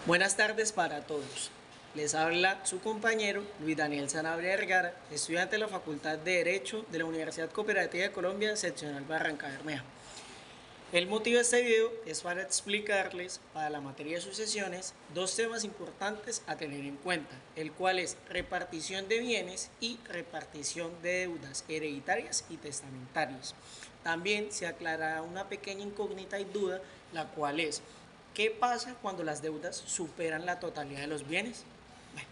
Buenas tardes para todos. Les habla su compañero Luis Daniel Sanabria Vergara, estudiante de la Facultad de Derecho de la Universidad Cooperativa de Colombia, seccional Barranca Bermeja. El motivo de este video es para explicarles para la materia de sucesiones dos temas importantes a tener en cuenta, el cual es repartición de bienes y repartición de deudas hereditarias y testamentarias. También se aclarará una pequeña incógnita y duda, la cual es ¿qué pasa cuando las deudas superan la totalidad de los bienes? Bueno,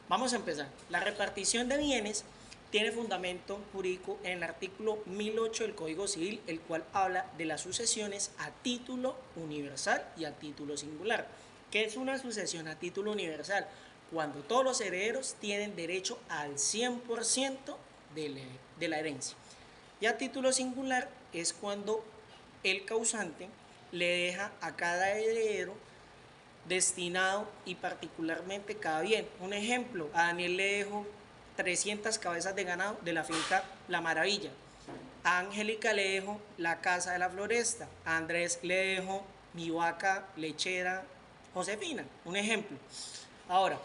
vamos a empezar. La repartición de bienes tiene fundamento jurídico en el artículo 1008 del Código Civil, el cual habla de las sucesiones a título universal y a título singular. ¿Qué es una sucesión a título universal? Cuando todos los herederos tienen derecho al 100% de la herencia. Y a título singular es cuando el causante le deja a cada heredero destinado y particularmente cada bien. Un ejemplo, a Daniel le dejo 300 cabezas de ganado de la finca La Maravilla. A Angélica le dejo la casa de la floresta. A Andrés le dejo mi vaca lechera Josefina. Un ejemplo. Ahora,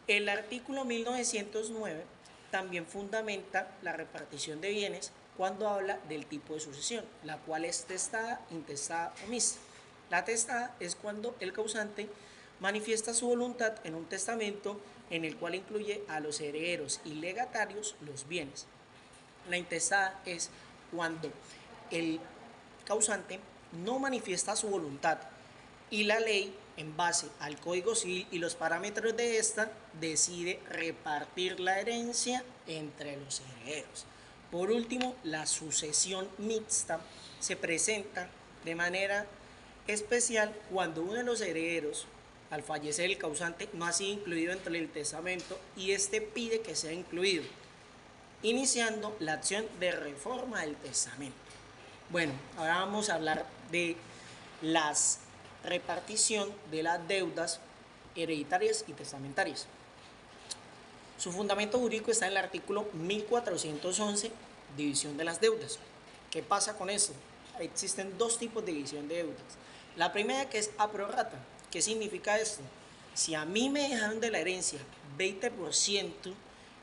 el artículo 1909 también fundamenta la repartición de bienes cuando habla del tipo de sucesión, la cual es testada, intestada o mixta. La testada es cuando el causante manifiesta su voluntad en un testamento en el cual incluye a los herederos y legatarios los bienes. La intestada es cuando el causante no manifiesta su voluntad y la ley, en base al Código Civil y los parámetros de esta, decide repartir la herencia entre los herederos. Por último, la sucesión mixta se presenta de manera especial cuando uno de los herederos, al fallecer el causante, no ha sido incluido entre el testamento y este pide que sea incluido, iniciando la acción de reforma del testamento. Bueno, ahora vamos a hablar de la repartición de las deudas hereditarias y testamentarias. Su fundamento jurídico está en el artículo 1411, división de las deudas. ¿Qué pasa con esto? Existen dos tipos de división de deudas. La primera, que es a prorrata. ¿Qué significa esto? Si a mí me dejaron de la herencia 20%,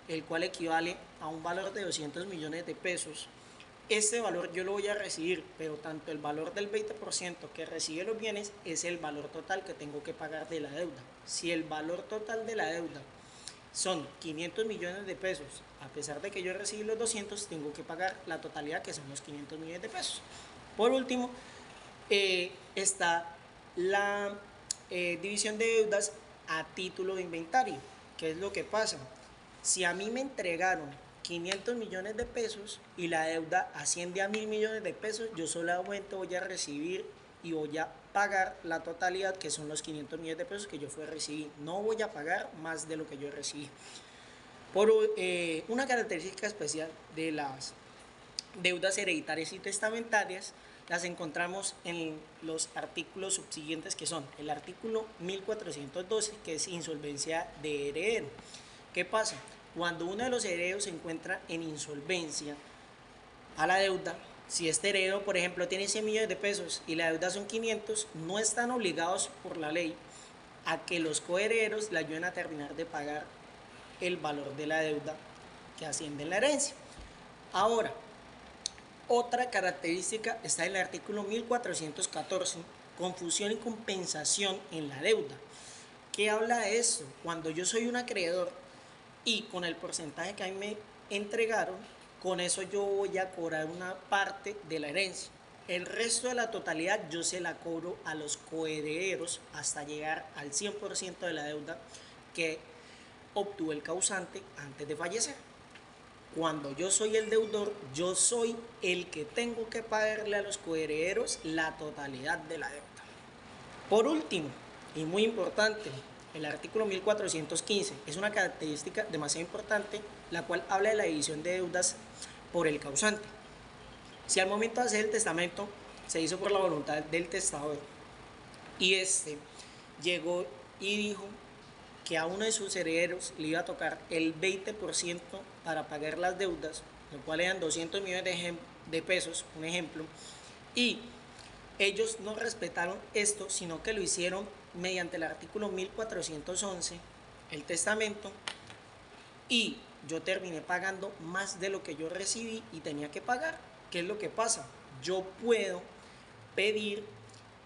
el cual equivale a un valor de 200 millones de pesos, este valor yo lo voy a recibir, pero tanto el valor del 20% que recibe los bienes es el valor total que tengo que pagar de la deuda. Si el valor total de la deuda son 500 millones de pesos, a pesar de que yo recibí los 200, tengo que pagar la totalidad, que son los 500 millones de pesos. Por último, está la división de deudas a título de inventario. ¿Qué es lo que pasa? Si a mí me entregaron 500 millones de pesos y la deuda asciende a 1.000 millones de pesos, yo solamente voy a recibir y voy a pagar la totalidad, que son los 500 millones de pesos que yo fui a recibir. No voy a pagar más de lo que yo recibí. Por una característica especial de las deudas hereditarias y testamentarias las encontramos en los artículos subsiguientes, que son el artículo 1412, que es insolvencia de heredero. ¿Qué pasa? Cuando uno de los herederos se encuentra en insolvencia a la deuda, si este heredero, por ejemplo, tiene 100 millones de pesos y la deuda son 500, no están obligados por la ley a que los coherederos le ayuden a terminar de pagar el valor de la deuda que asciende en la herencia. Ahora, otra característica está en el artículo 1414, confusión y compensación en la deuda. ¿Qué habla de esto? Cuando yo soy un acreedor y con el porcentaje que a mí me entregaron, con eso yo voy a cobrar una parte de la herencia. El resto de la totalidad yo se la cobro a los coherederos hasta llegar al 100% de la deuda que obtuvo el causante antes de fallecer. Cuando yo soy el deudor, yo soy el que tengo que pagarle a los coherederos la totalidad de la deuda. Por último, y muy importante, el artículo 1415 es una característica demasiado importante, la cual habla de la división de deudas por el causante. Si al momento de hacer el testamento se hizo por la voluntad del testador y este llegó y dijo que a uno de sus herederos le iba a tocar el 20% para pagar las deudas, lo cual eran 200 millones de pesos, un ejemplo, y ellos no respetaron esto, sino que lo hicieron mediante el artículo 1411, el testamento, y yo terminé pagando más de lo que yo recibí y tenía que pagar. ¿Qué es lo que pasa? Yo puedo pedir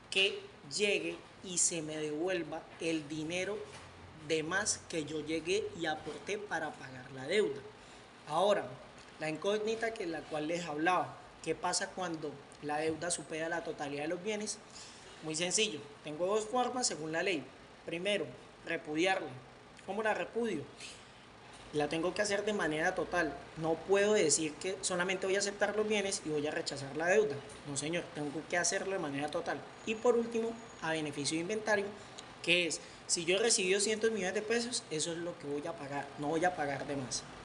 que llegue y se me devuelva el dinero de más que yo llegué y aporté para pagar la deuda. Ahora, la incógnita que la cual les hablaba, ¿qué pasa cuando la deuda supera la totalidad de los bienes? Muy sencillo, tengo dos formas según la ley. Primero, repudiarla. ¿Cómo la repudio? La tengo que hacer de manera total. No puedo decir que solamente voy a aceptar los bienes y voy a rechazar la deuda. No, señor, tengo que hacerlo de manera total. Y por último, a beneficio de inventario, que es, si yo he recibido cientos millones de pesos, eso es lo que voy a pagar, no voy a pagar de más.